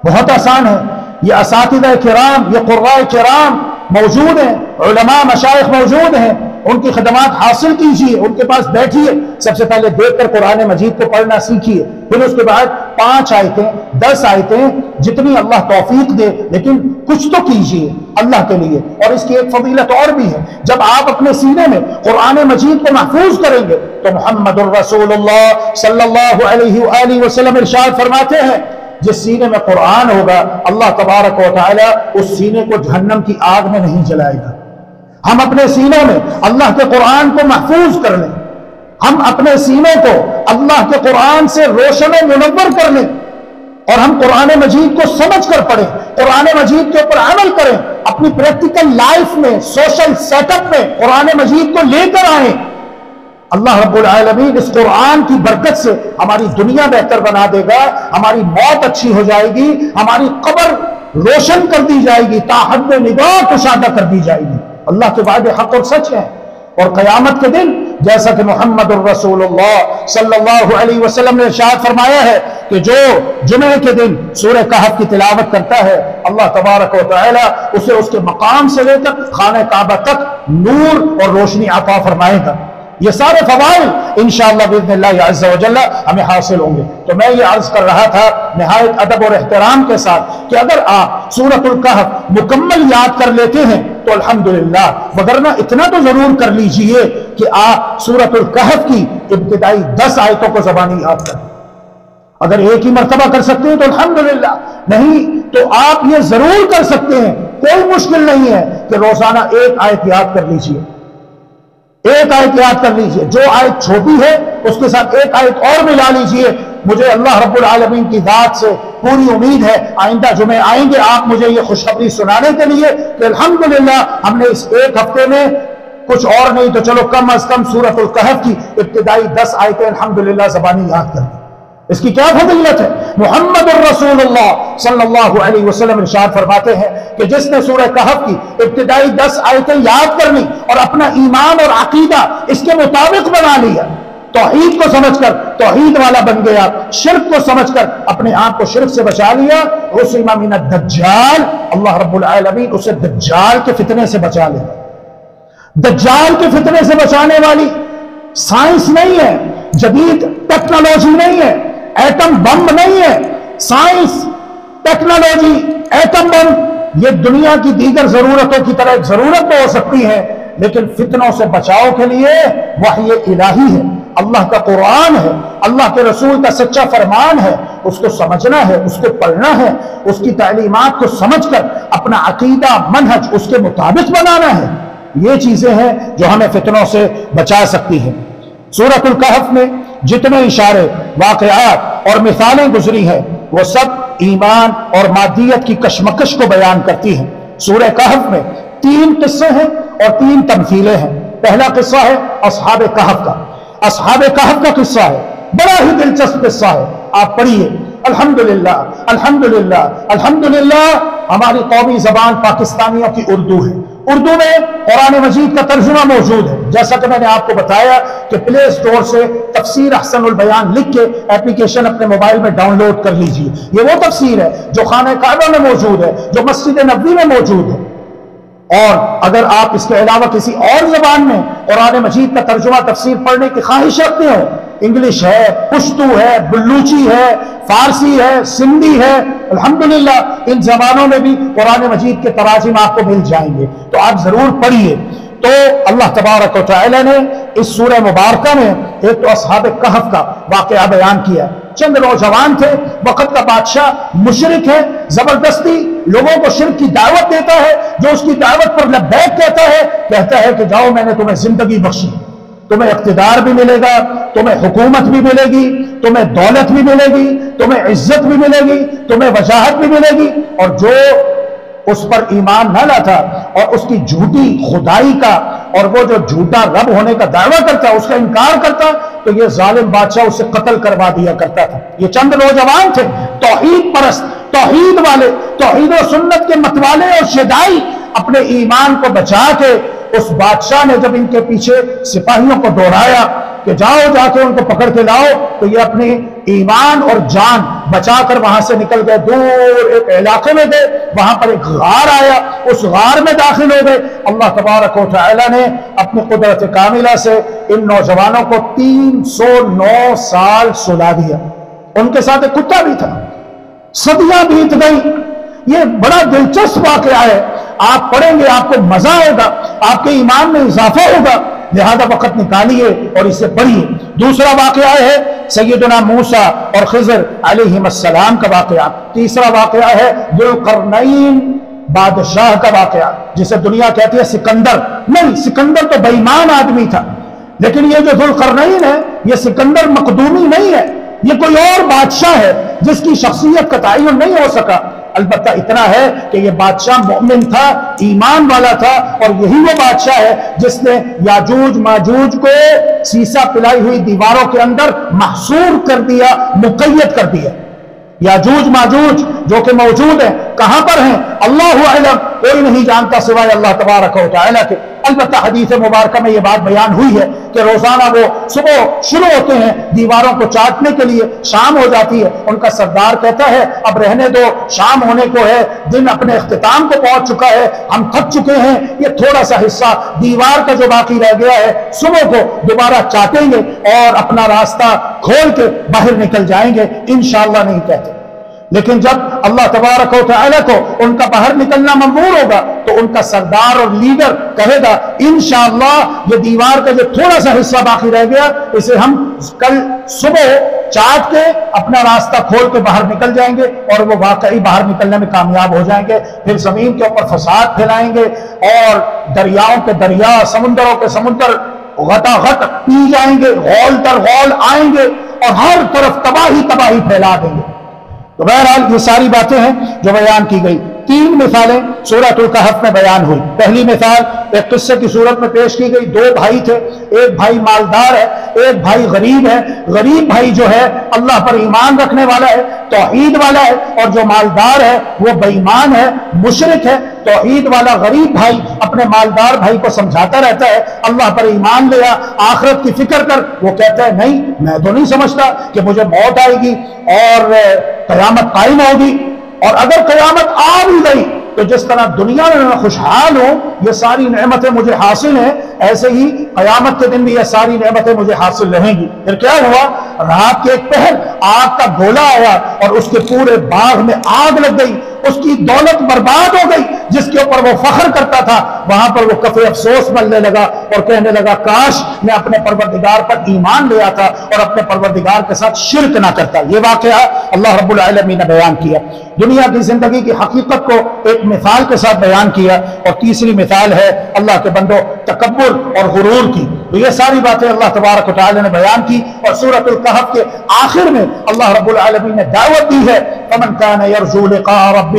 بہت آسان ہے۔ یہ اساتذہ کرام، یہ قراء کرام موجود ہیں، علماء مشائخ موجود ہیں، ان کی خدمات حاصل کیجیے، ان کے پاس بیٹھیے، سب سے پہلے دیکھ کر قرآن مجید کو پڑھنا سیکھیے، پھر اس کے بعد 5 آیتیں 10 آیتیں جتنی اللہ توفیق دے، لیکن کچھ تو کیجیے اللہ کے لیے۔ اور اس کی ایک فضیلت اور بھی ہے، جب آپ اپنے سینے میں قرآن مجید کو محفوظ کریں گے تو محمد الرسول اللہ صلی اللہ علیہ وآلہ وسلم ارشاد فرماتے ہیں جس سینے میں قرآن ہوگا اللہ تبارک و تعالی اس سینے کو جہنم کی آگ میں نہیں جلائے گا۔ ہم اپنے سینوں میں اللہ کے قرآن کو محفوظ کر لیں، ہم اپنے سینوں کو اللہ کے قرآن سے روشن و منور کر لیں، اور ہم قرآن مجید کو سمجھ کر پڑھیں، قرآن مجید کے اوپر عمل کریں، اپنی پریکٹیکل لائف میں، سوشل سیٹ اپ میں قرآن مجید کو لے کر آئیں۔ اللہ رب العالمین اس قرآن کی برکت سے ہماری دنیا بہتر بنا دے گا، ہماری موت اچھی ہو جائے گی، ہماری قبر روشن کر دی جائے گی، تا حد نگاہ کشادہ کر دی جائے گی۔ اللہ کے وعدے حق اور سچ ہیں، اور قیامت کے دن جیسا کہ محمد الرسول اللہ صلی اللہ علیہ وسلم نے ارشاد فرمایا ہے کہ جو جمعے کے دن سورہ کہف کی تلاوت کرتا ہے اللہ تبارک و تعالی اسے اس کے مقام سے لے کر خانہ کعبہ تک نور اور روشنی عطا فرمائے گا۔ یہ سارے فضائل انشاءاللہ باذن اللہ عز و جل ہمیں حاصل ہوں گے۔ تو میں یہ عرض کر رہا تھا نہایت ادب اور احترام کے ساتھ کہ اگر آپ سورۃ الکہف مکمل یاد کر لیتے ہیں تو الحمدللہ، وگرنہ اتنا تو ضرور کر لیجئے کہ آپ سورۃ الکہف کی ابتدائی 10 آیتوں کو زبانی یاد کریں۔ اگر ایک ہی مرتبہ کر سکتے ہیں تو الحمدللہ، نہیں تو آپ یہ ضرور کر سکتے ہیں، کوئی مشکل نہیں ہے کہ روزانہ ایک آیت یاد کر لیجئے، ایک آیت یاد کر لیجئے، جو آیت چھوٹی ہے اس کے ساتھ ایک آیت اور ملا لیجئے۔ مجھے اللہ رب العالمین کی ذات سے پوری امید ہے آئندہ جمعے آئیں گے آپ مجھے یہ خوشخبری سنانے کے لیے کہ الحمدللہ ہم نے اس ایک ہفتے میں کچھ اور نہیں تو چلو کم از کم سورۃ الکہف کی ابتدائی 10 آیتیں الحمدللہ زبانی یاد کر دی۔ اس کی کیا فضیلت ہے؟ محمد الرسول اللہ صلی اللہ علیہ وسلم ارشاد فرماتے ہیں کہ جس نے سورہ کہف کی ابتدائی 10 آیتیں یاد کرنی اور اپنا ایمان اور عقیدہ اس کے مطابق بنا لیا، توحید کو سمجھ کر توحید والا بن گیا، شرک کو سمجھ کر اپنے آپ کو شرک سے بچا لیا، عصم من الدجال، اللہ رب العالمین اسے دجال کے فتنے سے بچا لے۔ دجال کے فتنے سے بچانے والی سائنس نہیں ہے، جدید ٹیکنالوجی نہیں ہے، ایٹم بم نہیں ہے۔ سائنس، ٹیکنالوجی، ایٹم بم یہ دنیا کی دیگر ضرورتوں کی طرح ایک ضرورت تو ہو سکتی ہے، لیکن فتنوں سے بچاؤ کے لیے وحی الہی ہے، اللہ کا قرآن ہے، اللہ کے رسول کا سچا فرمان ہے، اس کو سمجھنا ہے، اس کو پڑھنا ہے، اس کی تعلیمات کو سمجھ کر اپنا عقیدہ منہج اس کے مطابق بنانا ہے۔ یہ چیزیں ہیں جو ہمیں فتنوں سے بچا سکتی ہیں۔ سورۃ الکہف میں جتنے اشارے، واقعات اور مثالیں گزری ہیں وہ سب ایمان اور مادیت کی کشمکش کو بیان کرتی ہیں۔ سورہ کہف میں 3 قصے ہیں اور 3 تمثیلیں ہیں۔ پہلا قصہ ہے اصحاب کہف کا۔ اصحاب کہف کا قصہ ہے، بڑا ہی دلچسپ قصہ ہے، آپ پڑھیے۔ الحمدللہ الحمدللہ الحمدللہ ہماری قومی زبان پاکستانیوں کی اردو ہے۔ اردو میں قرآن مجید کا ترجمہ موجود ہے، جیسا کہ میں نے آپ کو بتایا کہ پلے اسٹور سے تفسیر احسن البیان لکھ کے اپلیکیشن اپنے موبائل میں ڈاؤن لوڈ کر لیجیے۔ یہ وہ تفسیر ہے جو خانہ کعبہ میں موجود ہے، جو مسجد نبوی میں موجود ہے۔ اور اگر آپ اس کے علاوہ کسی اور زبان میں قرآن مجید کا ترجمہ تفسیر پڑھنے کی خواہش رکھتے ہو، انگلش ہے، پشتو ہے، بلوچی ہے، فارسی ہے، سندھی ہے، الحمدللہ ان زبانوں میں بھی قرآن مجید کے تراجم آپ کو مل جائیں گے، تو آپ ضرور پڑھیے۔ تو اللہ تبارک و تعالی نے اس سورہ مبارکہ میں ایک تو اصحاب کہف کا واقعہ بیان کیا۔ چند نوجوان تھے، وقت کا بادشاہ مشرک ہے، زبردستی لوگوں کو شرک کی دعوت دیتا ہے، جو اس کی دعوت پر لبیک کہتا ہے کہ جاؤ میں نے تمہیں زندگی بخشی، تمہیں اقتدار بھی ملے گا، تمہیں حکومت بھی ملے گی، تمہیں دولت بھی ملے گی، تمہیں عزت بھی ملے گی، تمہیں وجاہت بھی ملے گی، اور جو اس پر ایمان نہ لاتا اور اس کی جھوٹی خدائی کا اور وہ جو جھوٹا رب ہونے کا دعویٰ کرتا، اس کا انکار کرتا، تو یہ ظالم بادشاہ اسے قتل کروا دیا کرتا تھا۔ یہ چند نوجوان تھے، توحید پرست، توحید والے، توحید و سنت کے متوالے اور شیدائی، اپنے ایمان کو بچا کے اس بادشاہ نے جب ان کے پیچھے سپاہیوں کو دوڑایا کہ جاؤ جا کے ان کو پکڑ کے لاؤ، تو یہ اپنی ایمان اور جان بچا کر وہاں سے نکل گئے، دور ایک علاقے میں گئے، وہاں پر ایک غار آیا، اس غار میں داخل ہو گئے۔ اللہ تبارک و تعالی نے اپنی قدرت کاملہ سے ان نوجوانوں کو 309 سال سلا دیا۔ ان کے ساتھ ایک کتا بھی تھا، صدیاں بیت گئی۔ یہ بڑا دلچسپ واقعہ ہے، آپ پڑھیں گے آپ کو مزہ ہوگا، آپ کے ایمان میں اضافہ ہوگا، لہذا وقت نکالیے اور اسے پڑھیے۔ دوسرا واقعہ ہے سیدنا موسیٰ اور خضر علیہم السلام کا واقعہ۔ تیسرا واقعہ ہے ذوالقرنین بادشاہ کا واقعہ، جسے دنیا کہتی ہے سکندر۔ نہیں، سکندر تو بے ایمان آدمی تھا، لیکن یہ جو ذوالقرنین ہے یہ سکندر مقدومی نہیں ہے، یہ کوئی اور بادشاہ ہے جس کی شخصیت کا تعین نہیں ہو سکا۔ البتہ اتنا ہے کہ یہ بادشاہ مومن تھا، ایمان والا تھا، اور یہی وہ بادشاہ ہے جس نے یاجوج ماجوج کو سیسا پلائی ہوئی دیواروں کے اندر محصور کر دیا، مقید کر دیا۔ یاجوج ماجوج جو کہ موجود ہیں، کہاں پر ہیں اللہ اعلم، کوئی نہیں جانتا سوائے اللہ تبارک و تعالی کے۔ البتہ حدیث مبارکہ میں یہ بات بیان ہوئی ہے کہ روزانہ وہ صبح شروع ہوتے ہیں دیواروں کو چاٹنے کے لیے، شام ہو جاتی ہے، ان کا سردار کہتا ہے اب رہنے دو، شام ہونے کو ہے، دن اپنے اختتام کو پہنچ چکا ہے، ہم تھک چکے ہیں، یہ تھوڑا سا حصہ دیوار کا جو باقی رہ گیا ہے صبح کو دوبارہ چاٹیں گے اور اپنا راستہ کھول کے باہر نکل جائیں گے، انشاءاللہ نہیں کہتے۔ لیکن جب اللہ تبارک و تعالی کو ان کا باہر نکلنا منظور ہوگا تو ان کا سردار اور لیڈر کہے گا انشاءاللہ یہ دیوار کا جو تھوڑا سا حصہ باقی رہ گیا اسے ہم کل صبح چاٹ کے اپنا راستہ کھول کے باہر نکل جائیں گے، اور وہ واقعی باہر نکلنے میں کامیاب ہو جائیں گے۔ پھر زمین کے اوپر فساد پھیلائیں گے اور دریاؤں کے دریا، سمندروں کے سمندر غطا غط پی جائیں گے، غول در غول آئیں گے اور ہر طرف تباہی تباہی پھیلا دیں گے۔ تو بہرحال یہ ساری باتیں ہیں جو بیان کی گئی۔ تین مثالیں سورۃ الکہف میں بیان ہوئی۔ پہلی مثال ایک قصے کی صورت میں پیش کی گئی، دو بھائی تھے، ایک بھائی مالدار ہے، ایک بھائی غریب ہے۔ غریب بھائی جو ہے اللہ پر ایمان رکھنے والا ہے، توحید والا ہے، اور جو مالدار ہے وہ بے ایمان ہے، مشرک ہے۔ توحید والا غریب بھائی اپنے مالدار بھائی کو سمجھاتا رہتا ہے اللہ پر ایمان لیا، آخرت کی فکر کر۔ وہ کہتا ہے نہیں، میں تو نہیں سمجھتا کہ مجھے موت آئے گی اور قیامت قائم ہوگی، اور اگر قیامت آ بھی گئی تو جس طرح دنیا میں میں خوشحال ہوں، یہ ساری نعمتیں مجھے حاصل ہیں، ایسے ہی قیامت کے دن بھی یہ ساری نعمتیں مجھے حاصل رہیں گی۔ پھر کیا ہوا؟ رات کے ایک پہر آگ کا گولا آیا اور اس کے پورے باغ میں آگ لگ گئی، اس کی دولت برباد ہو گئی جس کے اوپر وہ فخر کرتا تھا۔ وہاں پر وہ کفِ افسوس ملنے لگا اور کہنے لگا کاش میں اپنے پروردگار پر ایمان لے آتا اور اپنے پروردگار کے ساتھ شرک نہ کرتا۔ یہ واقعہ اللہ رب العالمین نے بیان کیا، دنیا کی زندگی کی حقیقت کو ایک مثال کے ساتھ بیان کیا۔ اور تیسری مثال ہے اللہ کے بندو تکبر اور غرور کی۔ تو یہ ساری باتیں اللہ تبارک و تعالی نے بیان کی، اور سورۃ الکہف کے آخر میں اللہ رب العالمین نے دعوت دی ہے فمن کان یرجو لقاء ربہ۔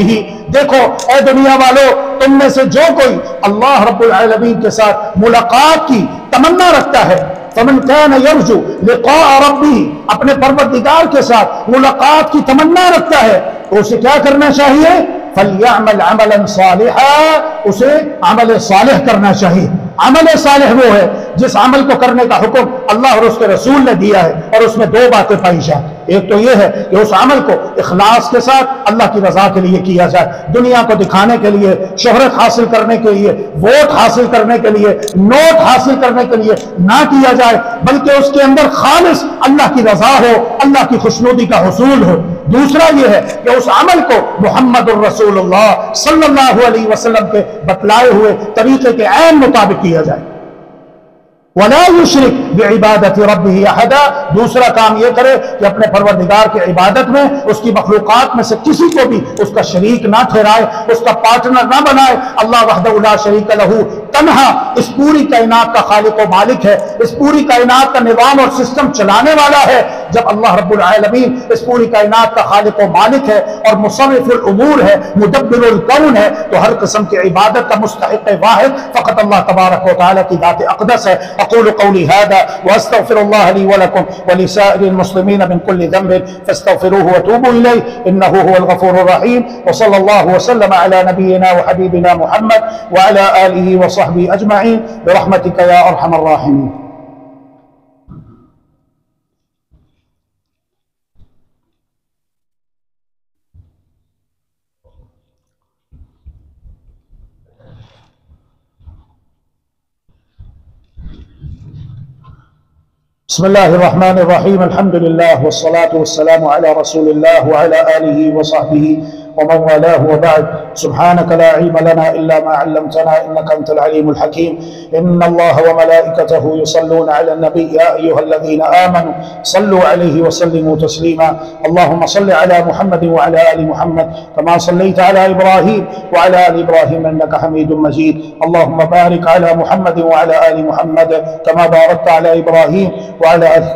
دیکھو اے دنیا والو، تم میں سے جو کوئی اللہ رب العالمین کے ساتھ ملاقات کی تمنا رکھتا ہے، فمن کان یرجو لقاء ربہ، اپنے پروردگار کے ساتھ ملاقات کی تمنا رکھتا ہے، تو اسے کیا کرنا چاہیے؟ فَلْيَعْمَلْ عَمَلًا صَالِحًا، اسے عمل صالح کرنا چاہیے۔ عمل صالح وہ ہے جس عمل کو کرنے کا حکم اللہ اور اس کے رسول نے دیا ہے، اور اس میں دو باتیں پائی جائیں۔ ایک تو یہ ہے کہ اس عمل کو اخلاص کے ساتھ اللہ کی رضا کے لیے کیا جائے، دنیا کو دکھانے کے لیے، شہرت حاصل کرنے کے لیے، ووٹ حاصل کرنے کے لیے، نوٹ حاصل کرنے کے لیے نہ کیا جائے، بلکہ اس کے اندر خالص اللہ کی رضا ہو، اللہ کی خوشنودی کا حصول ہو۔ دوسرا یہ ہے کہ اس عمل کو محمد الرسول اللہ صلی اللہ علیہ وسلم کے بتلائے ہوئے طریقے کے عین مطابق کیا جائے۔ وَلَا يُشْرِكْ بِعِبَادَةِ رَبِّهِ أَحَدًا، دوسرا کام یہ کرے کہ اپنے پروردگار کی عبادت میں اس کی مخلوقات میں سے کسی کو بھی اس کا شریک نہ ٹھہرائے، اس کا پارٹنر نہ بنائے۔ اللہ وحدہ لا شریک لہ، تنہا اس پوری کائنات کا خالق و مالک ہے، اس پوری کائنات کا نظام اور سسٹم چلانے والا ہے۔ جب اللہ رب العالمین اس پوری کائنات کا خالق و مالک ہے اور مصرف الامور ہے، مدبر الکون ہے، تو ہر قسم کی عبادت کا مستحق واحد فقط اللہ تبارک و تعالی کی ذات اقدس ہے۔ اقول قولي هذا واستغفر الله لي ولكم ولسائر المسلمين من كل ذنب فاستغفروه وتوبوا اليه انه هو الغفور الرحيم، وصلى الله وسلم على نبينا وحبيبنا محمد وعلى اله وصحبه اجمعين برحمتك يا ارحم الراحمين۔ بسم الله الرحمن الرحيم، الحمد لله والصلاة والسلام على رسول الله وعلى آله وصحبه ومن والاه، وبعد، سبحانك لا علم لنا إلا ما علمتنا إنك أنت العليم الحكيم۔ إن الله وملائكته يصلون على النبي يا أيها الذين آمنوا صلوا عليه وسلموا تسليما، اللهم صل على محمد وعلى آل محمد كما صليت على إبراهيم وعلى آل إبراهيم إنك حميد مجيد، اللهم بارك على محمد وعلى آل محمد كما باركت على إبراهيم وعلى آل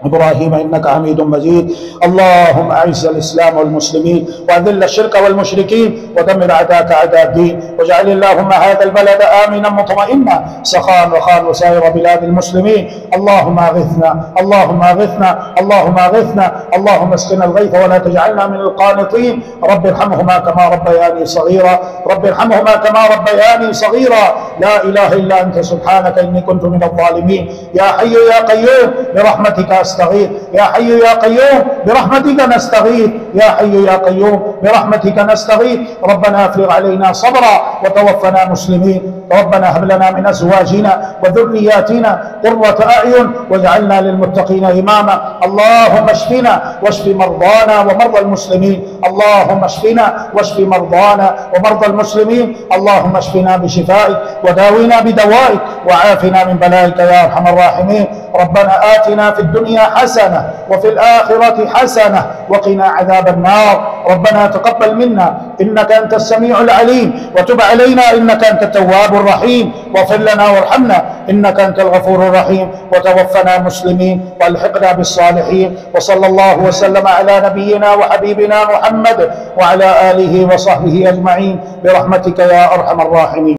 إبراهيم إنك حميد مجيد، اللهم أعز الإسلام والمسلمين وأذل الشرك والمشركين ودمر أعداءك أعداء الدين، واجعل اللهم هذا البلد آمنا مطمئنا سخاء رخاء وسائر بلاد المسلمين، اللهم أغثنا اللهم أغثنا اللهم أغثنا، اللهم اسقنا الغيث ولا تجعلنا من القانطين، رب ارحمهما كما ربياني صغيرا، رب ارحمهما كما ربياني صغيرا، لا إله إلا أنت سبحانك إني كنت من الظالمين، يا حي يا قيوم برحمتك أستغيث، يا حي يا قيوم برحمتك نستغيث، يا حي يا قيوم برحمتك نستغيث، ربنا افرغ علينا صبرا وتوفنا مسلمين، ربنا هب لنا من أزواجنا وذرياتنا قرة أعين واجعلنا للمتقين إماما، اللهم اشفنا واشف مرضانا ومرضى المسلمين، اللهم اشفنا واشف مرضانا ومرضى المسلمين، اللهم اشفنا بشفائك وداوينا بدوائك وعافنا من بلائك يا أرحم الراحمين، ربنا آتنا في الدنيا حسنة وفي الآخرة حسنة وقنا عذاب عذاب النار. ربنا تقبل منا إنك أنت السميع العليم، وتب علينا إنك أنت التواب الرحيم، واغفر لنا وارحمنا إنك أنت الغفور الرحيم، وتوفنا مسلمين والحقنا بالصالحين. وصلى الله وسلم على نبينا وحبيبنا محمد وعلى آله وصحبه أجمعين برحمتك يا أرحم الراحمين.